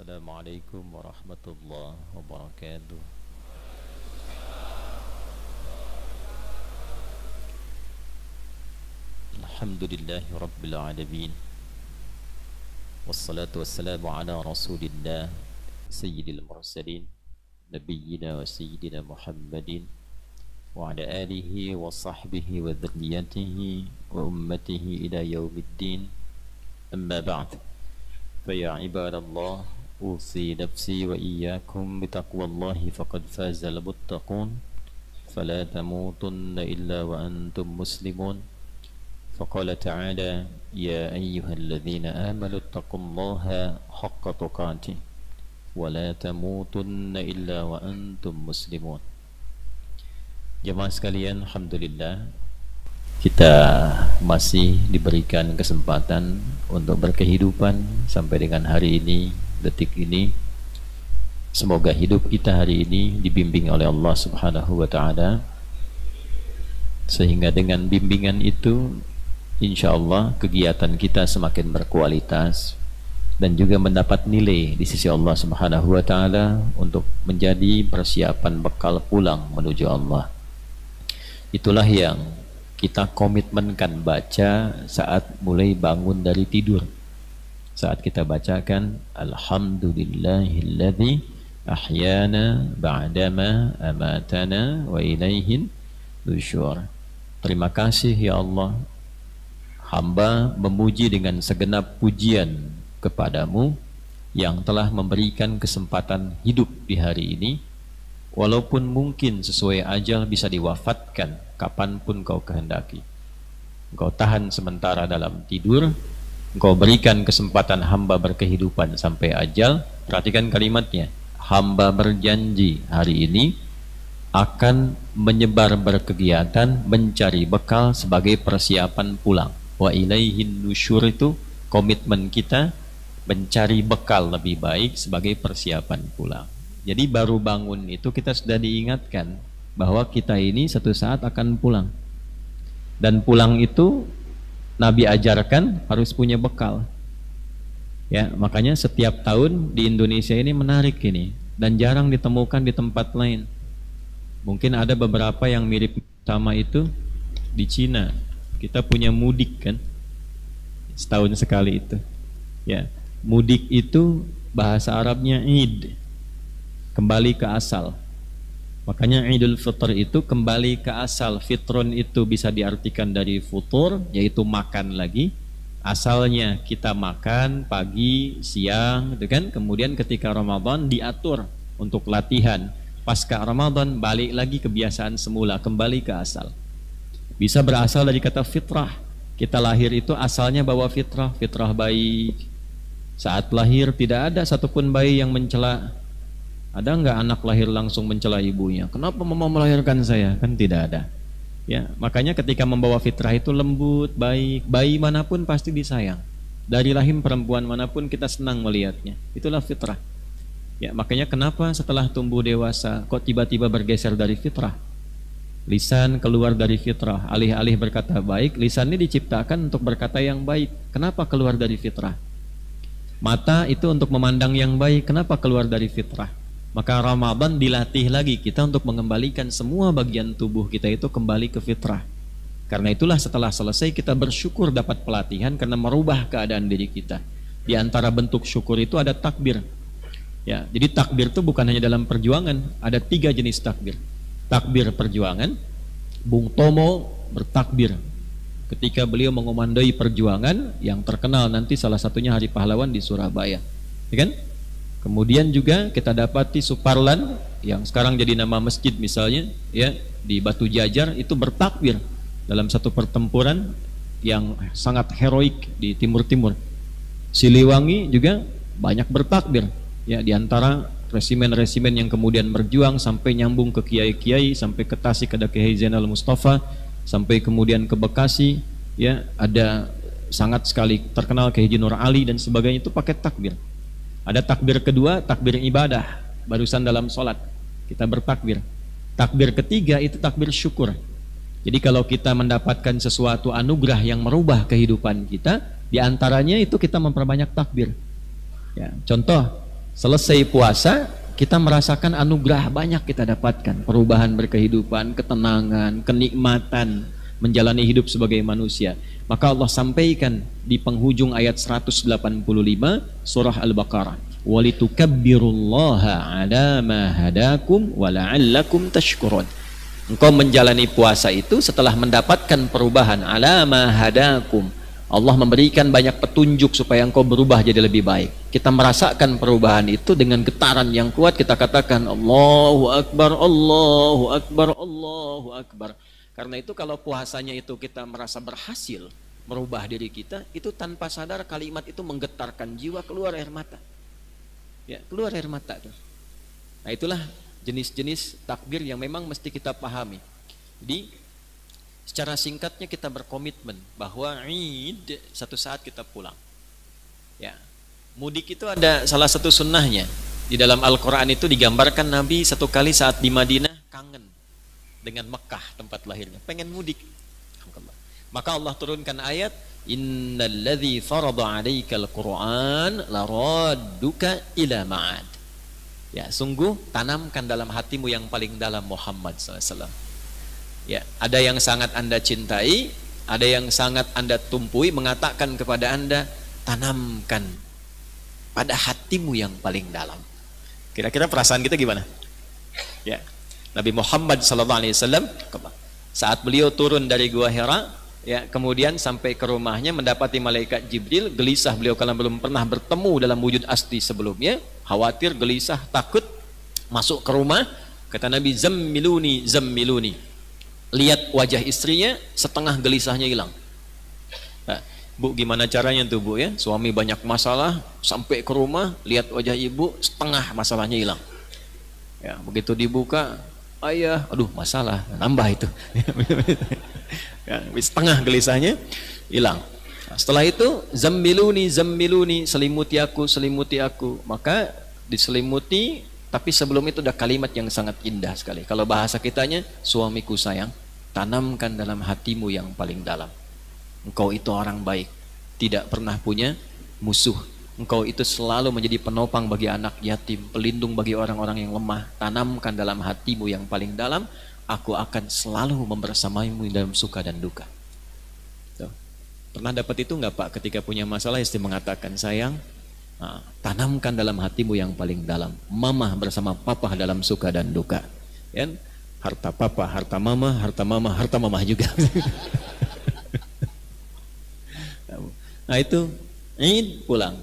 Assalamualaikum warahmatullahi wabarakatuh. Alhamdulillahi rabbil alamin. Wassalatu wassalamu ala rasulillah sayyidil mursalin nabiyyina wa sayyidina Muhammadin wa ala alihi wa sahbihi wa dhurriyyatihi wa ummatihi ila yaumiddin. Amma ba'd. Fa ya ibadallah, أوصي نفسي وإياكم بتقوى الله فقد فاز المتقون فلا تموتن إلا وأنتم مسلمون. فقال تعالى: يا أيها الذين آمنوا اتقوا الله حق تقاته ولا تموتن إلا وأنتم مسلمون. Jemaah sekalian, alhamdulillah kita masih diberikan kesempatan untuk berkehidupan sampai dengan hari ini, detik ini. Semoga hidup kita hari ini dibimbing oleh Allah Subhanahu wa ta'ala, sehingga dengan bimbingan itu insya Allah kegiatan kita semakin berkualitas dan juga mendapat nilai di sisi Allah Subhanahu wa ta'ala untuk menjadi persiapan bekal pulang menuju Allah. Itulah yang kita komitmenkan baca saat mulai bangun dari tidur. Saat kita bacakan Alhamdulillahilladzi ahyana ba'dama amatana wa ilaihin nusyur. Terima kasih ya Allah, hamba memuji dengan segenap pujian kepadamu yang telah memberikan kesempatan hidup di hari ini, walaupun mungkin sesuai ajal bisa diwafatkan kapanpun kau kehendaki. Engkau tahan sementara dalam tidur, engkau berikan kesempatan hamba berkehidupan sampai ajal. Perhatikan kalimatnya, hamba berjanji hari ini akan menyebar berkegiatan mencari bekal sebagai persiapan pulang. Wa ilaihin nusyur, itu komitmen kita mencari bekal lebih baik sebagai persiapan pulang. Jadi baru bangun itu kita sudah diingatkan bahwa kita ini satu saat akan pulang. Dan pulang itu Nabi ajarkan harus punya bekal. Ya, makanya setiap tahun di Indonesia ini menarik ini dan jarang ditemukan di tempat lain. Mungkin ada beberapa yang mirip sama itu di Cina. Kita punya mudik kan, setahun sekali itu. Ya, mudik itu bahasa Arabnya Id, kembali ke asal. Makanya Idul Fitr itu kembali ke asal. Fitron itu bisa diartikan dari futur, yaitu makan lagi. Asalnya kita makan pagi, siang, gitu kan. Kemudian ketika Ramadan diatur untuk latihan. Pasca Ramadan balik lagi kebiasaan semula, kembali ke asal. Bisa berasal dari kata fitrah. Kita lahir itu asalnya bawa fitrah, fitrah baik. Saat lahir tidak ada satupun bayi yang mencela. Ada nggak anak lahir langsung mencela ibunya? Kenapa mama melahirkan saya? Kan tidak ada. Ya, makanya ketika membawa fitrah itu lembut, baik. Bayi manapun pasti disayang. Dari rahim perempuan manapun kita senang melihatnya. Itulah fitrah. Ya, makanya kenapa setelah tumbuh dewasa kok tiba-tiba bergeser dari fitrah? Lisan keluar dari fitrah. Alih-alih berkata baik, lisan ini diciptakan untuk berkata yang baik. Kenapa keluar dari fitrah? Mata itu untuk memandang yang baik. Kenapa keluar dari fitrah? Maka Ramadan dilatih lagi kita untuk mengembalikan semua bagian tubuh kita itu kembali ke fitrah. Karena itulah setelah selesai kita bersyukur dapat pelatihan karena merubah keadaan diri kita. Di antara bentuk syukur itu ada takbir. Ya, jadi takbir itu bukan hanya dalam perjuangan, ada 3 jenis takbir. Takbir perjuangan, Bung Tomo bertakbir ketika beliau mengomandoi perjuangan yang terkenal nanti salah satunya Hari Pahlawan di Surabaya, ya kan? Kemudian juga kita dapati Suparlan yang sekarang jadi nama masjid misalnya, ya, di Batu Jajar itu bertakbir dalam satu pertempuran yang sangat heroik di Timur-Timur. Siliwangi juga banyak bertakbir, ya, di antara resimen-resimen yang kemudian berjuang sampai nyambung ke kiai-kiai, sampai ke Tasik ada Kiai Zainal Mustafa, sampai kemudian ke Bekasi, ya, ada sangat sekali terkenal Kiai Haji Nur Ali dan sebagainya, itu pakai takbir. Ada takbir kedua, takbir ibadah, barusan dalam sholat kita bertakbir. Takbir ketiga itu takbir syukur. Jadi kalau kita mendapatkan sesuatu anugerah yang merubah kehidupan kita, diantaranya itu kita memperbanyak takbir. Ya, contoh, Selesai puasa, kita merasakan anugerah banyak kita dapatkan, perubahan berkehidupan, ketenangan, kenikmatan menjalani hidup sebagai manusia. Maka Allah sampaikan di penghujung ayat 185 surah Al-Baqarah, walitukabbirullaha ala ma hadakum wa la'allakum tashkurun. Engkau menjalani puasa itu setelah mendapatkan perubahan ala ma hadakum. Allah memberikan banyak petunjuk supaya engkau berubah jadi lebih baik. Kita merasakan perubahan itu dengan getaran yang kuat, kita katakan Allahu Akbar, Allahu Akbar, Allahu Akbar. Karena itu kalau puasanya itu kita merasa berhasil merubah diri kita, itu tanpa sadar kalimat itu menggetarkan jiwa, keluar air mata. Ya, keluar air mata tuh. Nah, itulah jenis-jenis takbir yang memang mesti kita pahami. Jadi secara singkatnya kita berkomitmen bahwa Id satu saat kita pulang. Ya, mudik itu ada salah satu sunnahnya. Di dalam Al-Quran itu digambarkan Nabi satu kali saat di Madinah kangen dengan Mekah tempat lahirnya, pengen mudik. Maka Allah turunkan ayat, innalladzi farada 'alaikal Qur'an laradduka ila ma'ad. Ya, sungguh tanamkan dalam hatimu yang paling dalam Muhammad SAW. Ya, ada yang sangat Anda cintai, ada yang sangat Anda tumpui, mengatakan kepada Anda, tanamkan pada hatimu yang paling dalam. Kira-kira perasaan kita gimana? Ya, Nabi Muhammad SAW saat beliau turun dari Gua Hira, ya, kemudian sampai ke rumahnya mendapati malaikat Jibril, gelisah beliau karena belum pernah bertemu dalam wujud asli sebelumnya, khawatir, gelisah, takut, masuk ke rumah, kata Nabi, zammiluni, zammiluni. Lihat wajah istrinya, setengah gelisahnya hilang. Nah, Bu, gimana caranya tuh Bu ya? Suami banyak masalah, sampai ke rumah, lihat wajah ibu, setengah masalahnya hilang. Ya, begitu dibuka, ayah, aduh masalah, nambah itu. Ya, setengah gelisahnya hilang. Nah, setelah itu, zammiluni, zammiluni, selimuti aku, selimuti aku. Maka diselimuti, tapi sebelum itu ada kalimat yang sangat indah sekali. Kalau bahasa kitanya, suamiku sayang, tanamkan dalam hatimu yang paling dalam. Engkau itu orang baik, tidak pernah punya musuh. Engkau itu selalu menjadi penopang bagi anak yatim, pelindung bagi orang-orang yang lemah. Tanamkan dalam hatimu yang paling dalam, aku akan selalu membersamaimu dalam suka dan duka. Tuh. Pernah dapat itu enggak Pak? Ketika punya masalah istri mengatakan, sayang, nah, tanamkan dalam hatimu yang paling dalam. Mama bersama papa dalam suka dan duka. Ya? Harta papa, harta mama, harta mama, harta mama juga. Nah itu Id pulang,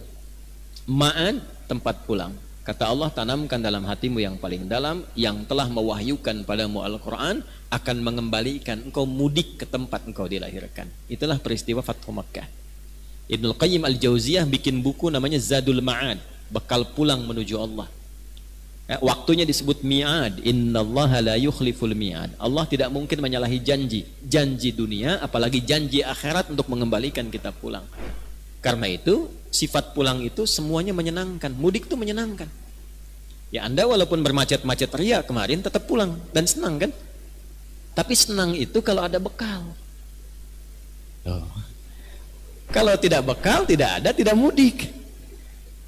Ma'ad tempat pulang. Kata Allah, tanamkan dalam hatimu yang paling dalam, yang telah mewahyukan padamu Al-Quran akan mengembalikan engkau mudik ke tempat engkau dilahirkan. Itulah peristiwa Fathu Makkah. Ibnul Qayyim Al-Jauziyah bikin buku namanya Zadul Ma'ad, bekal pulang menuju Allah. Ya, waktunya disebut mi'ad. Innallaha la yukhliful mi'ad. Allah tidak mungkin menyalahi janji. Janji dunia, apalagi janji akhirat untuk mengembalikan kita pulang. Karena itu, sifat pulang itu semuanya menyenangkan. Mudik itu menyenangkan. Ya, Anda walaupun bermacet-macet ria kemarin tetap pulang dan senang kan? Tapi senang itu kalau ada bekal. Oh. Kalau tidak bekal, tidak ada, tidak mudik.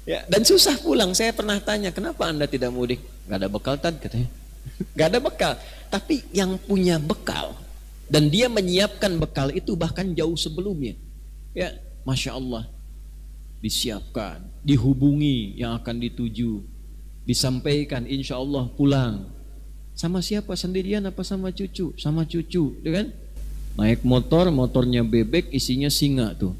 Ya, dan susah pulang. Saya pernah tanya, kenapa Anda tidak mudik? Gak ada bekal tadi katanya. Gak ada bekal. Tapi yang punya bekal dan dia menyiapkan bekal itu bahkan jauh sebelumnya. Ya, Masya Allah, disiapkan, dihubungi yang akan dituju, disampaikan insya Allah pulang. Sama siapa? Sendirian apa sama cucu? Sama cucu, kan? Naik motor, motornya bebek, isinya singa tuh.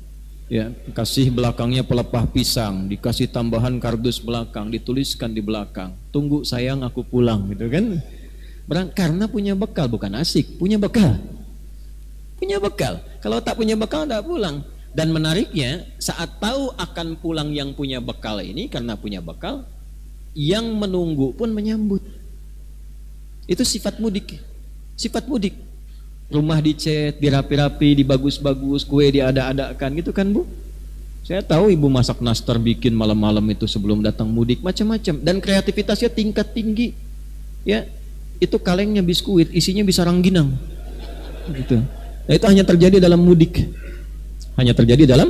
Ya, kasih belakangnya pelepah pisang, dikasih tambahan kardus belakang, dituliskan di belakang, tunggu sayang aku pulang, gitu kan? Karena punya bekal, bukan asik, punya bekal. Punya bekal. Kalau tak punya bekal, tak pulang. Dan menariknya, saat tahu akan pulang yang punya bekal ini, karena punya bekal, yang menunggu pun menyambut. Itu sifat mudik. Sifat mudik. Rumah dicat, dirapi-rapi, dibagus-bagus, kue diada-adakan, gitu kan Bu? Saya tahu Ibu masak nastar bikin malam-malam itu sebelum datang mudik, macam-macam. Dan kreativitasnya tingkat tinggi. Ya, itu kalengnya biskuit, isinya bisa rangginang. Gitu. Nah, itu hanya terjadi dalam mudik. Hanya terjadi dalam,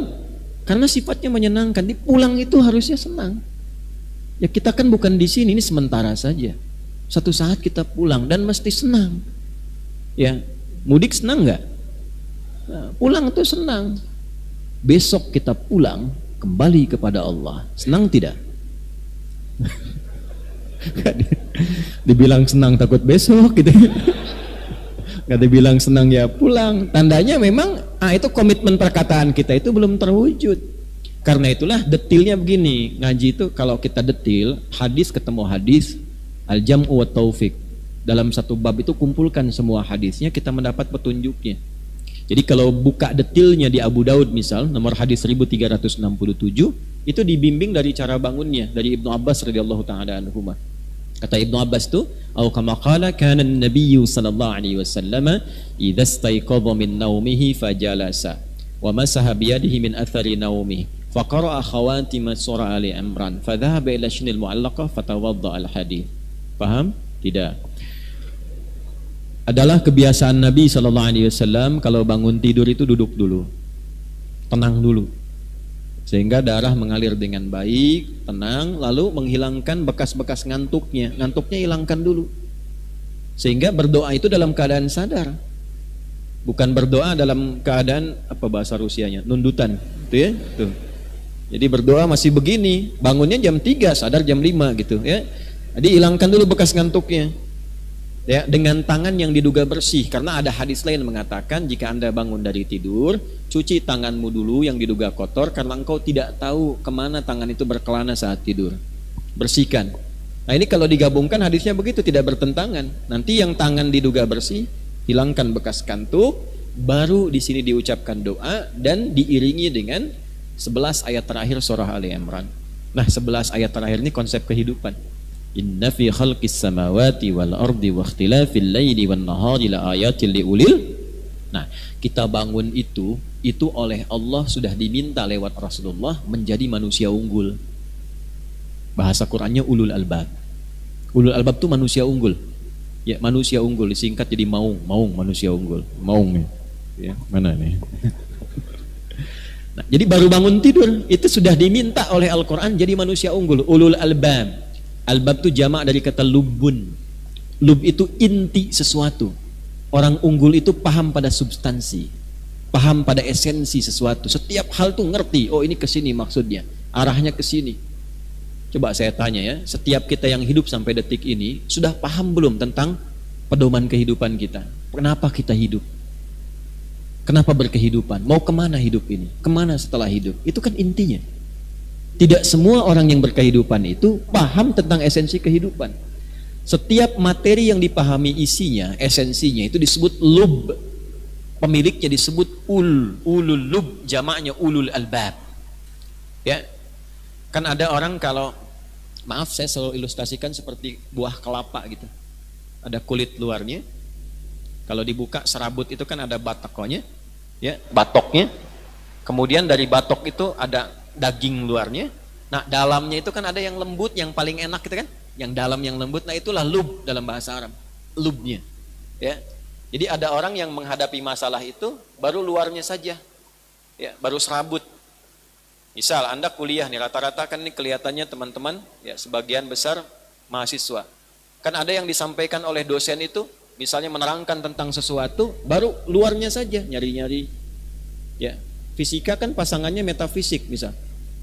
karena sifatnya menyenangkan. Di pulang itu harusnya senang. Ya kita kan bukan di sini, ini sementara saja. Satu saat kita pulang dan mesti senang. Ya, mudik senang nggak? Nah, pulang itu senang. Besok kita pulang kembali kepada Allah. Senang tidak? Dibilang senang takut besok gitu. Nggak dibilang senang ya pulang. Tandanya memang itu komitmen perkataan kita itu belum terwujud. Karena itulah detilnya begini. Ngaji itu kalau kita detil, hadis ketemu hadis, al-jam'u wa taufiq. Dalam satu bab itu kumpulkan semua hadisnya, kita mendapat petunjuknya. Jadi kalau buka detilnya di Abu Daud misal, nomor hadis 1367, itu dibimbing dari cara bangunnya, dari Ibnu Abbas radhiyallahu taala anhuma. Kata Ibnu Abbas itu, "Au kama qala kana an-nabiy sallallahu alaihi wasallam idza istayqadha min naumihi fajalasa wa masaha bi yadihi min athari naumihi fa qara'a khawatim surah Ali Imran fa dhahaba ila shinil mu'allaqah fatawadda al-hadits." Paham? Tidak. Adalah kebiasaan Nabi sallallahu alaihi wasallam kalau bangun tidur itu duduk dulu. Tenang dulu. Sehingga darah mengalir dengan baik, tenang, lalu menghilangkan bekas-bekas ngantuknya. Ngantuknya hilangkan dulu. Sehingga berdoa itu dalam keadaan sadar. Bukan berdoa dalam keadaan apa bahasa Rusianya? Nundutan. Itu ya? Tuh. Jadi berdoa masih begini, bangunnya jam 3, sadar jam 5 gitu ya. Jadi hilangkan dulu bekas ngantuknya. Ya, dengan tangan yang diduga bersih, karena ada hadis lain mengatakan jika Anda bangun dari tidur, cuci tanganmu dulu yang diduga kotor karena engkau tidak tahu kemana tangan itu berkelana saat tidur. Bersihkan. Nah ini kalau digabungkan hadisnya begitu, tidak bertentangan. Nanti yang tangan diduga bersih, hilangkan bekas kantuk, baru di sini diucapkan doa dan diiringi dengan 11 ayat terakhir surah Ali Imran. Nah 11 ayat terakhir ini konsep kehidupan. Inna fi khalqis samawati wal ardi wa ikhtilafil laili wan nahari la ayatil liulil. Nah, kita bangun itu oleh Allah sudah diminta lewat Rasulullah menjadi manusia unggul. Bahasa Qur'annya ulul albab. Ulul albab itu manusia unggul. Ya, manusia unggul disingkat jadi maung manusia unggul. Maung ya, mana nih? Nah, jadi baru bangun tidur itu sudah diminta oleh Al-Qur'an jadi manusia unggul, ulul albab. Albab itu jamak dari kata lubun. Lub itu inti sesuatu. Orang unggul itu paham pada substansi, paham pada esensi sesuatu. Setiap hal tuh ngerti, oh ini kesini maksudnya, arahnya kesini. Coba saya tanya ya, setiap kita yang hidup sampai detik ini sudah paham belum tentang pedoman kehidupan kita? Kenapa kita hidup? Kenapa berkehidupan? Mau kemana hidup ini? Kemana setelah hidup? Itu kan intinya. Tidak semua orang yang berkehidupan itu paham tentang esensi kehidupan. Setiap materi yang dipahami isinya, esensinya itu disebut lub. Pemiliknya disebut ulul lub, jamaknya ulul albab. Ya. Kan ada orang kalau, maaf saya selalu ilustrasikan seperti buah kelapa gitu. Ada kulit luarnya. Kalau dibuka serabut itu kan ada batoknya, ya, batoknya. Kemudian dari batok itu ada daging luarnya. Nah dalamnya itu kan ada yang lembut, yang paling enak gitu kan, yang dalam yang lembut. Nah itulah lub dalam bahasa Arab, lubnya ya. Jadi ada orang yang menghadapi masalah itu baru luarnya saja ya, baru serabut. Misal Anda kuliah nih, rata-rata kan ini kelihatannya teman-teman ya, sebagian besar mahasiswa kan ada yang disampaikan oleh dosen itu misalnya menerangkan tentang sesuatu, baru luarnya saja nyari-nyari ya. Fisika kan pasangannya metafisik misal.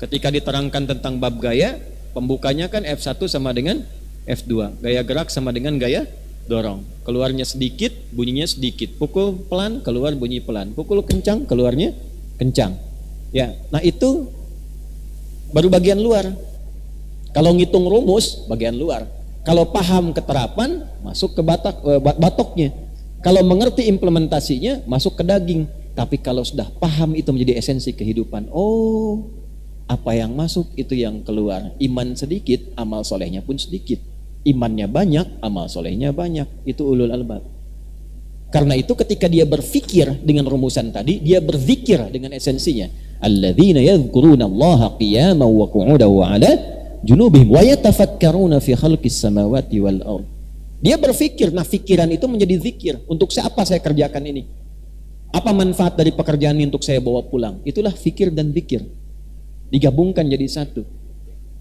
Ketika diterangkan tentang bab gaya, pembukanya kan F1 sama dengan F2. Gaya gerak sama dengan gaya dorong. Keluarnya sedikit, bunyinya sedikit. Pukul pelan, keluar bunyi pelan. Pukul kencang, keluarnya kencang. Ya, nah itu baru bagian luar. Kalau ngitung rumus, bagian luar. Kalau paham keterapan, masuk ke batoknya. Kalau mengerti implementasinya, masuk ke daging. Tapi kalau sudah paham itu menjadi esensi kehidupan, oh apa yang masuk itu yang keluar. Iman sedikit, amal solehnya pun sedikit. Imannya banyak, amal solehnya banyak. Itu ulul albab. Karena itu ketika dia berfikir dengan rumusan tadi, dia berzikir dengan esensinya. Alladzina yadhkuruna Allaha qiyaman wa qu'udan wa 'ala junubihim wa yatafakkaruna fi khalqis samawati wal ardh. Dia berfikir, nah fikiran itu menjadi zikir. Untuk siapa saya kerjakan ini? Apa manfaat dari pekerjaan ini untuk saya bawa pulang? Itulah fikir dan zikir. Digabungkan jadi satu.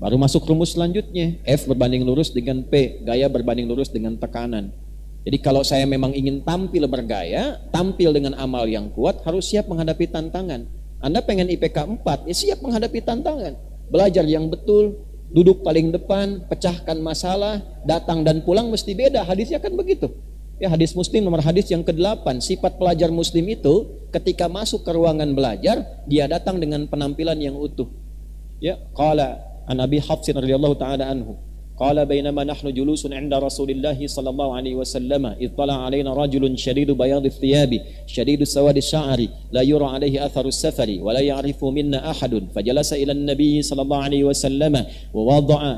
Baru masuk rumus selanjutnya, F berbanding lurus dengan P, gaya berbanding lurus dengan tekanan. Jadi kalau saya memang ingin tampil bergaya, tampil dengan amal yang kuat, harus siap menghadapi tantangan. Anda pengen IPK 4, ya siap menghadapi tantangan. Belajar yang betul, duduk paling depan, pecahkan masalah, datang dan pulang mesti beda. Hadisnya kan begitu. Ya, hadis Muslim nomor hadis yang ke-8, sifat pelajar Muslim itu ketika masuk ke ruangan belajar, dia datang dengan penampilan yang utuh. Ya, qala an Abi Hafsin radhiyallahu taala anhu. Qala bainama nahnu julusun 'inda Rasulillah sallallahu alaihi wasallam ittala 'alaina rajulun shadidu bayadhi thiyabi shadidu sawadi sya'ri la yura 'alaihi atharu safari wa la ya'rifu minna ahadun fajalasa ila an-nabiy sallallahu alaihi wasallam wa wada'a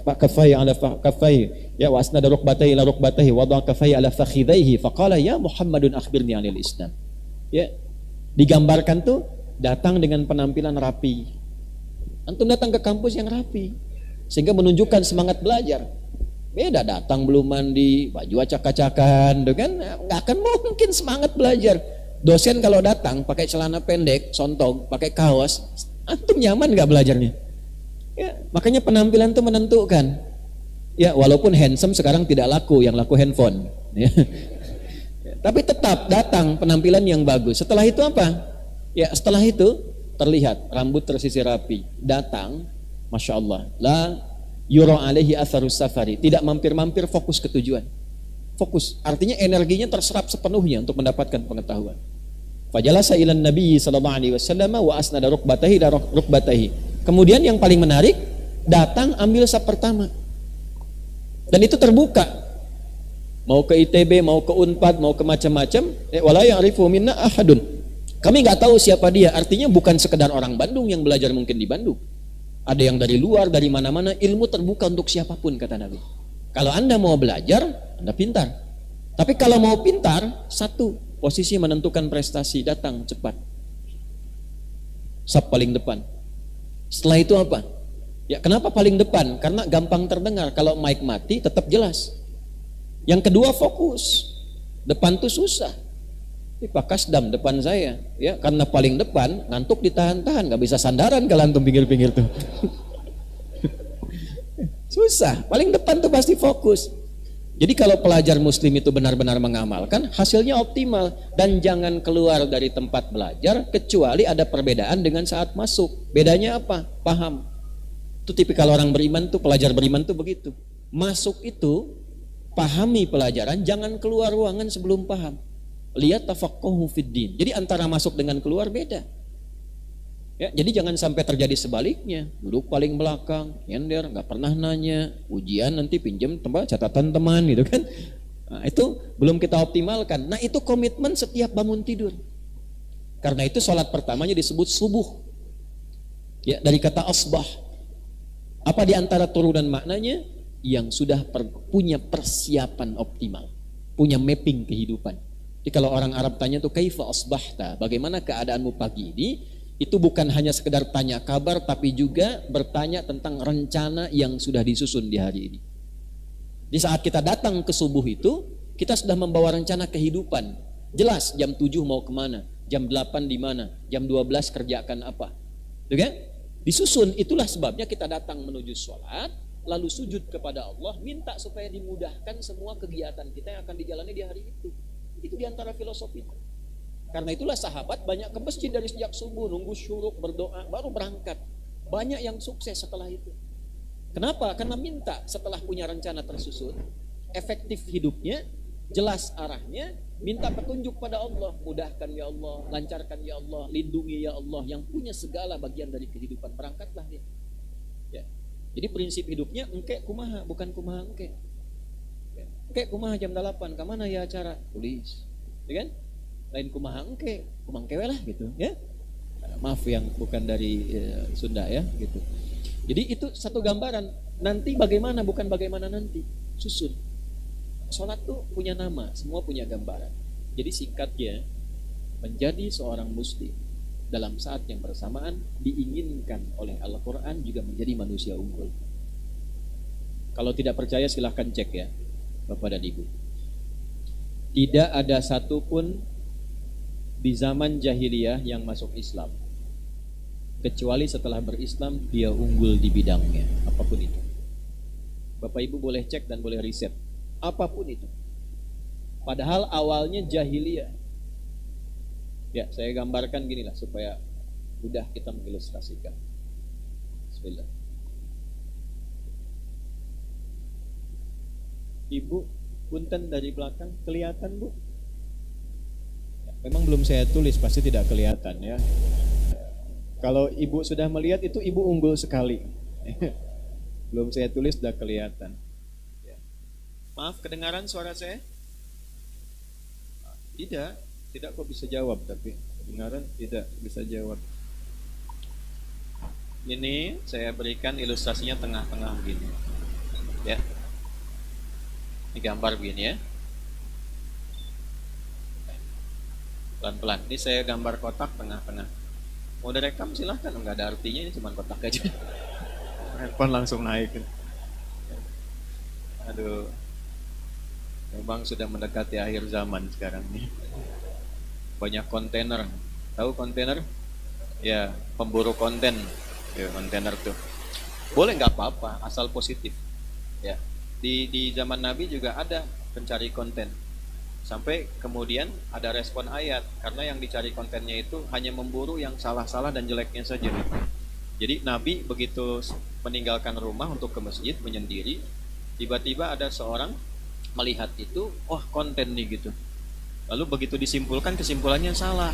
kaffayhi 'ala kaffayhi ya wa asnada rukbatayhi ila rukbatayhi wa wada'a kaffayhi 'ala fakhidhayhi faqala ya Muhammadun akhbirni 'anil Islam. Ya, digambarkan tuh datang dengan penampilan rapi. Antum datang ke kampus yang rapi sehingga menunjukkan semangat belajar. Beda datang belum mandi, baju acak-acakan, kan nggak akan mungkin semangat belajar. Dosen kalau datang pakai celana pendek, sontong, pakai kaos, antum nyaman nggak belajarnya? Ya, makanya penampilan itu menentukan. Ya, walaupun handsome sekarang tidak laku, yang laku handphone. Ya. Tapi tetap datang penampilan yang bagus. Setelah itu apa? Ya, setelah itu terlihat rambut tersisir rapi, datang. Masya Allah, la yura alaihi atharus safari, tidak mampir-mampir, fokus ke tujuan. Fokus, artinya energinya terserap sepenuhnya untuk mendapatkan pengetahuan. Fajalasa ilan Nabi sallallahu alaihi wasallam wa asnada rukbatahi dan rukbatahi. Kemudian yang paling menarik, datang ambil saf pertama. Dan itu terbuka. Mau ke ITB, mau ke Unpad, mau ke macam-macam, wala ya'rifu minna ahadun. Kami nggak tahu siapa dia, artinya bukan sekedar orang Bandung yang belajar mungkin di Bandung. Ada yang dari luar, dari mana-mana, ilmu terbuka untuk siapapun, kata Nabi. Kalau Anda mau belajar, Anda pintar. Tapi kalau mau pintar, satu, posisi menentukan prestasi, datang cepat. Saf paling depan. Setelah itu apa? Ya, kenapa paling depan? Karena gampang terdengar. Kalau mic mati, tetap jelas. Yang kedua, fokus. Depan tuh susah. Pak Kasdam depan saya, ya, karena paling depan ngantuk ditahan-tahan, nggak bisa sandaran kalau antum pinggir-pinggir tuh. Susah, paling depan tuh pasti fokus. Jadi kalau pelajar Muslim itu benar-benar mengamalkan, hasilnya optimal. Dan jangan keluar dari tempat belajar kecuali ada perbedaan dengan saat masuk. Bedanya apa? Paham. Itu tipikal orang beriman tuh, pelajar beriman tuh begitu. Masuk itu pahami pelajaran, jangan keluar ruangan sebelum paham. Lihat tafaqquhu fid din. Jadi antara masuk dengan keluar beda. Ya, jadi jangan sampai terjadi sebaliknya. Duduk paling belakang, nyender, nggak pernah nanya, ujian nanti pinjam tempat catatan teman gitu kan. Nah, itu belum kita optimalkan. Nah, itu komitmen setiap bangun tidur. Karena itu sholat pertamanya disebut subuh. Ya, dari kata asbah. Apa di antara turunan maknanya? Yang sudah punya persiapan optimal, punya mapping kehidupan. Jadi kalau orang Arab tanya tuh kaifa asbahta, bagaimana keadaanmu pagi ini, itu bukan hanya sekedar tanya kabar, tapi juga bertanya tentang rencana yang sudah disusun di hari ini. Di saat kita datang ke subuh itu, kita sudah membawa rencana kehidupan. Jelas jam 7 mau kemana, jam 8 di mana, jam 12 kerjakan apa. Tuh kan? Disusun, itulah sebabnya kita datang menuju sholat, lalu sujud kepada Allah, minta supaya dimudahkan semua kegiatan kita yang akan dijalani di hari itu. Itu diantara filosofi. Karena itulah sahabat banyak ke masjid dari sejak subuh, nunggu syuruk, berdoa, baru berangkat. Banyak yang sukses setelah itu. Kenapa? Karena minta setelah punya rencana tersusun, efektif hidupnya, jelas arahnya, minta petunjuk pada Allah. Mudahkan ya Allah, lancarkan ya Allah, lindungi ya Allah, yang punya segala bagian dari kehidupan. Berangkatlah dia. Ya. Jadi prinsip hidupnya engke kumaha, bukan kumaha engke. Engke kumaha jam 8, kemana ya acara? Tulis, ya kan? Lain kumaha engke, kumangkewe lah gitu, ya. Maaf yang bukan dari Sunda ya, gitu. Jadi itu satu gambaran. Nanti bagaimana, bukan bagaimana nanti. Susun. Sholat tuh punya nama, semua punya gambaran. Jadi singkatnya, menjadi seorang muslim dalam saat yang bersamaan diinginkan oleh Al-Quran juga menjadi manusia unggul. Kalau tidak percaya silahkan cek ya, Bapak dan Ibu. Tidak ada satupun di zaman jahiliyah yang masuk Islam. kecuali setelah berislam dia unggul di bidangnya, apapun itu. Bapak Ibu boleh cek dan boleh riset, apapun itu. Padahal awalnya jahiliyah. Ya, saya gambarkan ginilah supaya mudah kita mengilustrasikan. Bismillah. Ibu, punten dari belakang, kelihatan Bu? Ya, memang belum saya tulis, pasti tidak kelihatan ya. Kalau Ibu sudah melihat itu Ibu unggul sekali. Belum saya tulis sudah kelihatan. Ya. Maaf, kedengaran suara saya? Tidak kok bisa jawab, tapi kedengaran tidak bisa jawab. Ini saya berikan ilustrasinya tengah-tengah begini. Ya. Ini gambar begini ya. Pelan-pelan. Ini saya gambar kotak tengah-tengah. Mau direkam silahkan, enggak ada artinya, ini cuma kotak aja. Handphone langsung naik. Aduh, memang sudah mendekati akhir zaman sekarang nih. Banyak kontainer, tahu kontainer? Ya, pemburu konten. Ya, kontainer tuh. Boleh nggak apa-apa, asal positif. Ya, di zaman Nabi juga ada pencari konten. Sampai kemudian ada respon ayat, karena yang dicari kontennya itu hanya memburu yang salah-salah dan jeleknya saja. Jadi Nabi begitu meninggalkan rumah untuk ke masjid menyendiri, tiba-tiba ada seorang melihat itu, oh konten nih gitu. Lalu begitu disimpulkan, kesimpulannya salah.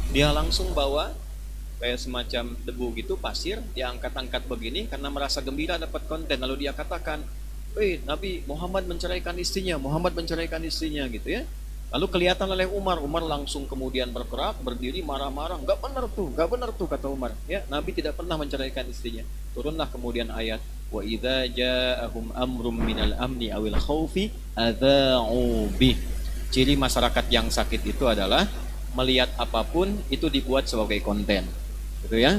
Dia langsung bawa kayak semacam debu gitu, pasir, dia angkat-angkat begini karena merasa gembira dapat konten. Lalu dia katakan, Nabi Muhammad menceraikan istrinya, Muhammad menceraikan istrinya gitu ya. Lalu kelihatan oleh Umar langsung kemudian bergerak, berdiri, marah-marah. Gak benar tuh kata Umar. Ya, Nabi tidak pernah menceraikan istrinya. Turunlah kemudian ayat, wa idza ja'ahum amrum minal amni awil khaufi adza'u bih. Ciri masyarakat yang sakit itu adalah melihat apapun itu dibuat sebagai konten. Gitu ya.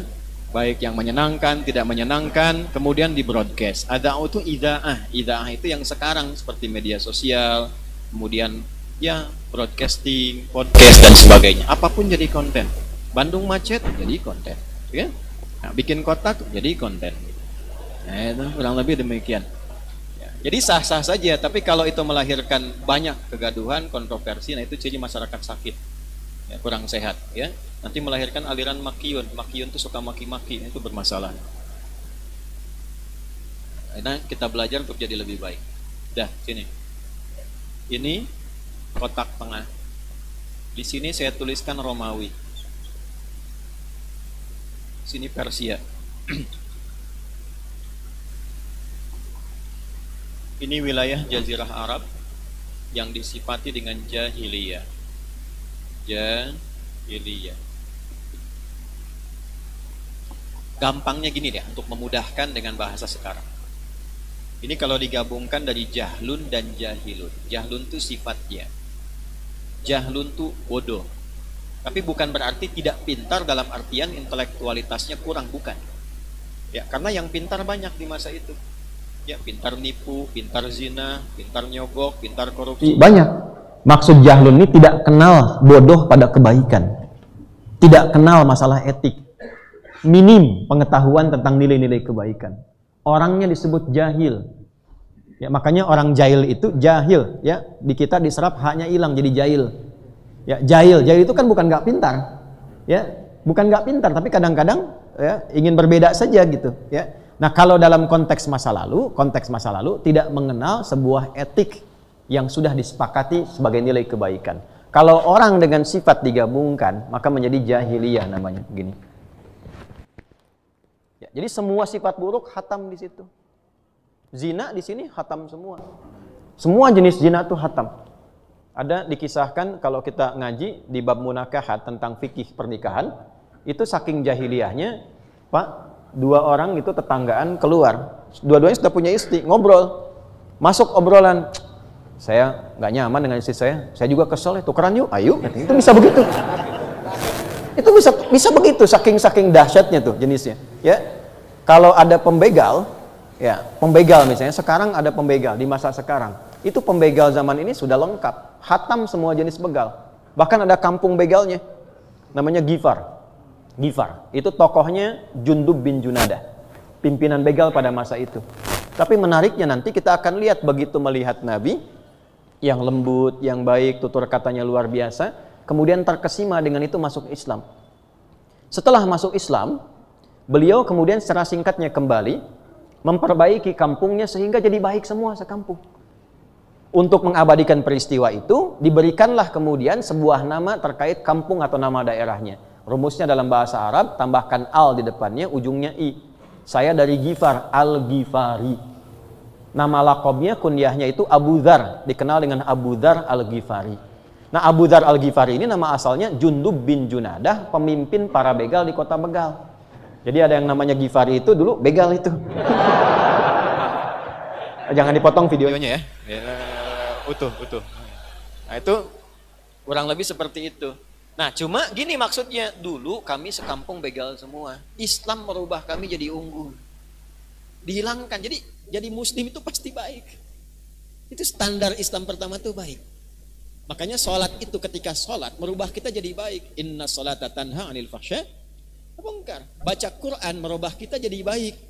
Baik yang menyenangkan, tidak menyenangkan, kemudian di broadcast. Adza'u itu idza'ah. Idza'ah itu yang sekarang seperti media sosial, kemudian ya broadcasting, podcast dan sebagainya. Apapun jadi konten. Bandung macet jadi konten, ya. Nah, bikin kotak jadi konten. Nah, itu kurang lebih demikian. Ya, jadi sah-sah saja, tapi kalau itu melahirkan banyak kegaduhan, kontroversi, nah itu ciri masyarakat sakit. Ya, kurang sehat, ya. Nanti melahirkan aliran makiyun. Makiyun itu suka maki-maki, itu bermasalah. Nah, kita belajar untuk jadi lebih baik. Dah, sini. Ini kotak tengah. Di sini saya tuliskan Romawi. Sini Persia. Ini wilayah Jazirah Arab yang disifati dengan jahiliyah. Jahiliyah. Gampangnya gini deh, untuk memudahkan dengan bahasa sekarang. Ini kalau digabungkan dari jahlun dan jahilun. Jahlun itu sifatnya. Jahlun itu bodoh. Tapi bukan berarti tidak pintar dalam artian intelektualitasnya kurang, bukan. Ya, karena yang pintar banyak di masa itu. Ya, pintar nipu, pintar zina, pintar nyogok, pintar korupsi. Banyak. Maksud jahlun ini tidak kenal bodoh pada kebaikan. Tidak kenal masalah etik. Minim pengetahuan tentang nilai-nilai kebaikan. Orangnya disebut jahil. Ya, makanya orang jahil itu jahil, ya. Di kita diserap haknya hilang jadi jahil. Ya, jahil itu kan bukan nggak pintar. Ya, bukan nggak pintar, tapi kadang-kadang ya ingin berbeda saja gitu, ya. Nah, kalau dalam konteks masa lalu tidak mengenal sebuah etik yang sudah disepakati sebagai nilai kebaikan. Kalau orang dengan sifat digabungkan, maka menjadi jahiliyah namanya, begini. Ya, jadi semua sifat buruk hatam di situ. Zina di sini hatam semua. Semua jenis zina itu hatam. Ada dikisahkan kalau kita ngaji di bab munakahat tentang fikih pernikahan, itu saking jahiliyahnya, Pak, dua orang itu tetanggaan keluar. Dua-duanya sudah punya istri, ngobrol. Masuk obrolan, saya nggak nyaman dengan istri saya juga kesel, tukeran yuk, ayo. Itu bisa begitu. Itu bisa begitu, saking dahsyatnya tuh jenisnya. Ya, kalau ada pembegal, ya, pembegal misalnya, sekarang ada pembegal di masa sekarang. Itu pembegal zaman ini sudah lengkap. Hatam semua jenis begal. Bahkan ada kampung begalnya. Namanya Gifar. Ghifar. Itu tokohnya Jundub bin Junadah, pimpinan begal pada masa itu. Tapi menariknya nanti kita akan lihat begitu melihat Nabi yang lembut, yang baik, tutur katanya luar biasa, kemudian terkesima dengan itu masuk Islam. Setelah masuk Islam, beliau kemudian secara singkatnya kembali memperbaiki kampungnya sehingga jadi baik semua sekampung. Untuk mengabadikan peristiwa itu, diberikanlah kemudian sebuah nama terkait kampung atau nama daerahnya. Rumusnya dalam bahasa Arab, tambahkan al di depannya, ujungnya i. Saya dari Ghifar, Al-Ghifari. Nama lakobnya, kunyahnya itu Abu Dzar, dikenal dengan Abu Dzar Al-Ghifari. Nah, Abu Dzar Al-Ghifari ini nama asalnya Jundub bin Junadah, pemimpin para begal di kota Begal. Jadi ada yang namanya Ghifari itu dulu begal itu. Jangan dipotong videonya ya. Utuh. Nah, itu kurang lebih seperti itu. Nah, cuma gini maksudnya, dulu kami sekampung begal semua. Islam merubah kami jadi unggul. Dihilangkan. Jadi muslim itu pasti baik. Itu standar Islam pertama itu baik. Makanya sholat itu, ketika sholat merubah kita jadi baik. Inna sholata tanha anil fahsya wa munkar. Baca Quran merubah kita jadi baik.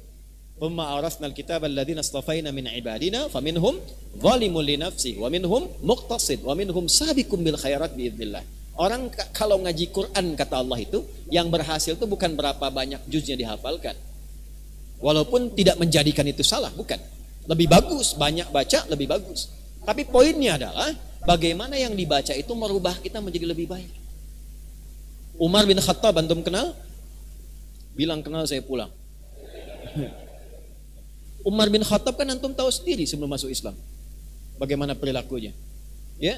Umma arafnal kitab alladzina astafaina min ibadina faminhum zalimun li nafsihi wa minhum muqtasid wa minhum sabiqum bil khairat biidznillah. Orang kalau ngaji Quran, kata Allah itu, yang berhasil itu bukan berapa banyak juznya dihafalkan. Walaupun tidak menjadikan itu salah, bukan. Lebih bagus, banyak baca lebih bagus. Tapi poinnya adalah bagaimana yang dibaca itu merubah kita menjadi lebih baik. Umar bin Khattab, antum kenal? Bilang kenal, saya pulang. Umar bin Khattab kan antum tahu sendiri sebelum masuk Islam bagaimana perilakunya. Ya,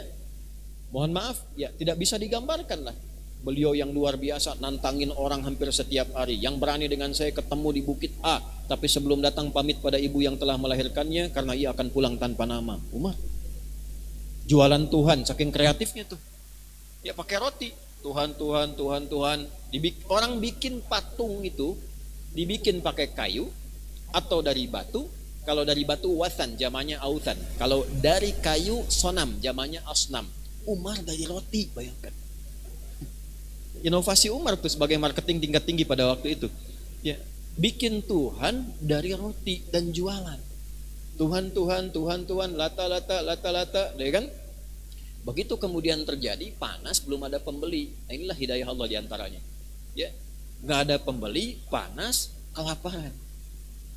mohon maaf, ya tidak bisa digambarkan lah. Beliau yang luar biasa, nantangin orang hampir setiap hari. Yang berani dengan saya ketemu di Bukit A, tapi sebelum datang pamit pada ibu yang telah melahirkannya karena ia akan pulang tanpa nama. Umar jualan Tuhan, saking kreatifnya tuh. Ya pakai roti, Tuhan. Orang bikin patung itu dibikin pakai kayu atau dari batu. Kalau dari batu wasan, jamannya autan. Kalau dari kayu sonam, jamannya asnam. Umar dari roti, bayangkan. Inovasi Umar tuh sebagai marketing tingkat tinggi pada waktu itu. Ya, bikin Tuhan dari roti dan jualan. Tuhan, lata, ya kan? Begitu kemudian terjadi panas, belum ada pembeli. Nah, inilah hidayah Allah diantaranya. Ya, nggak ada pembeli, panas, kelaparan.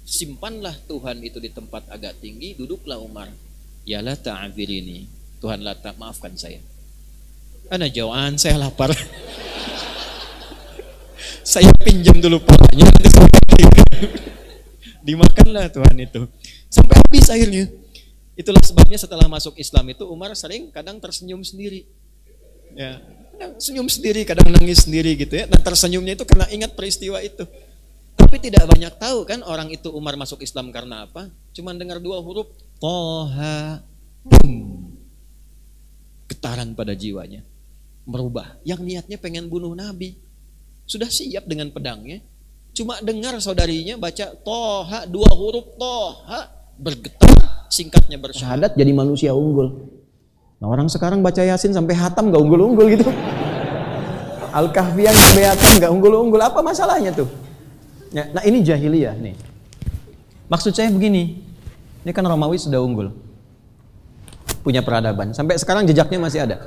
Simpanlah Tuhan itu di tempat agak tinggi, duduklah Umar. Ya Lata afirini, Tuhan Lata, maafkan saya. Ana jauhan, saya lapar. Saya pinjam dulu palanya, nanti saya dimakanlah Tuhan itu. Sampai habis akhirnya. Itulah sebabnya setelah masuk Islam itu Umar sering kadang tersenyum sendiri. Ya, senyum sendiri, kadang nangis sendiri gitu ya. Dan tersenyumnya itu karena ingat peristiwa itu. Tapi tidak banyak tahu kan orang itu Umar masuk Islam karena apa? Cuman dengar 2 huruf Toha, getaran pada jiwanya, merubah. Yang niatnya pengen bunuh Nabi, sudah siap dengan pedangnya, cuma dengar saudarinya baca Toha, 2 huruf Toha, bergetar, singkatnya bersyahadat, jadi manusia unggul. Nah, orang sekarang baca Yasin sampai hatam gak unggul-unggul gitu. Al-Kahfian sampai hatam gak unggul-unggul, apa masalahnya tuh? Ya, nah ini jahiliyah nih. Maksud saya begini, ini kan Romawi sudah unggul, punya peradaban, sampai sekarang jejaknya masih ada.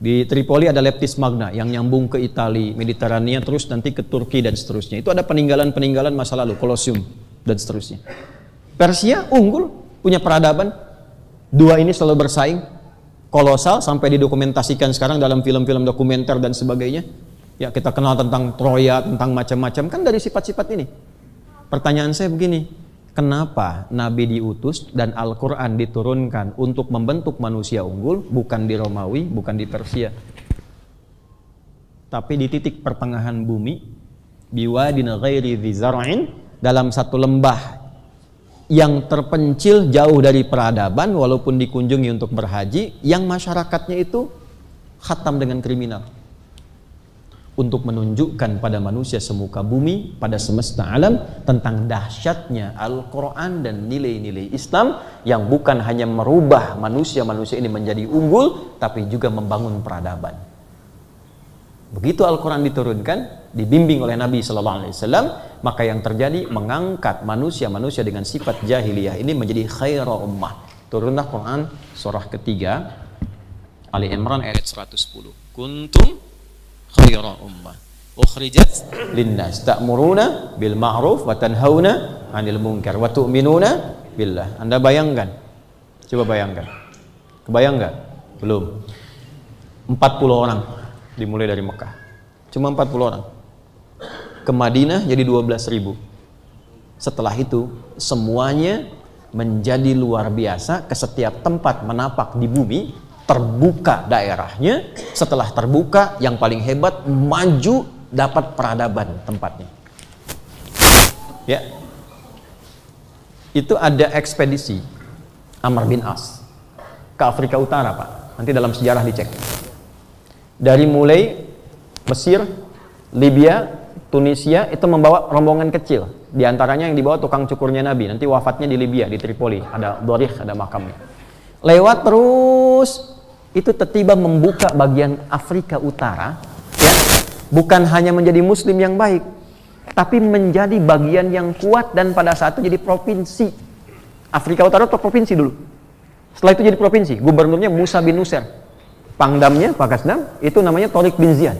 Di Tripoli ada Leptis Magna yang nyambung ke Italia, Mediterania, terus nanti ke Turki dan seterusnya. Itu ada peninggalan-peninggalan masa lalu, Kolosium dan seterusnya. Persia unggul, punya peradaban. 2 ini selalu bersaing, kolosal, sampai didokumentasikan sekarang dalam film-film dokumenter dan sebagainya. Ya, kita kenal tentang Troya, tentang macam-macam, kan dari sifat-sifat ini. Pertanyaan saya begini, kenapa Nabi diutus dan Al-Quran diturunkan untuk membentuk manusia unggul, bukan di Romawi, bukan di Persia, tapi di titik pertengahan bumi, biwadin ghairi dzi zar'in, dalam satu lembah yang terpencil jauh dari peradaban, walaupun dikunjungi untuk berhaji, yang masyarakatnya itu khatam dengan kriminal, untuk menunjukkan pada manusia semuka bumi, pada semesta alam, tentang dahsyatnya Al-Quran dan nilai-nilai Islam yang bukan hanya merubah manusia-manusia ini menjadi unggul, tapi juga membangun peradaban. Begitu Al-Quran diturunkan, dibimbing oleh Nabi SAW, maka yang terjadi mengangkat manusia-manusia dengan sifat jahiliyah ini menjadi khaira ummah. Turunlah Quran surah ketiga, Ali Imran ayat 110. Kuntum khaira ummah ukhrijat linnas ta'muruna bil ma'ruf wa tanhauna 'anil munkar wa tu'minuna billah. Anda bayangkan, coba bayangkan, kebayang nggak? Belum. 40 orang dimulai dari Mekah, cuma 40 orang. Ke Madinah jadi 12.000. Setelah itu semuanya menjadi luar biasa, ke setiap tempat menapak di bumi terbuka daerahnya. Setelah terbuka, yang paling hebat maju dapat peradaban tempatnya. Ya, itu ada ekspedisi Amr bin As ke Afrika Utara, Pak. Nanti dalam sejarah dicek. Dari mulai Mesir, Libya, Tunisia itu membawa rombongan kecil. Di antaranya yang dibawa tukang cukurnya Nabi. Nanti wafatnya di Libya, di Tripoli. Ada Dorih, ada makamnya. Lewat terus, itu tiba-tiba membuka bagian Afrika Utara. Ya, bukan hanya menjadi Muslim yang baik, tapi menjadi bagian yang kuat, dan pada saat itu jadi provinsi. Afrika Utara itu provinsi dulu. Setelah itu jadi provinsi. Gubernurnya Musa bin Nusair. Pangdamnya, Pakistan, itu namanya Tariq bin Ziyad.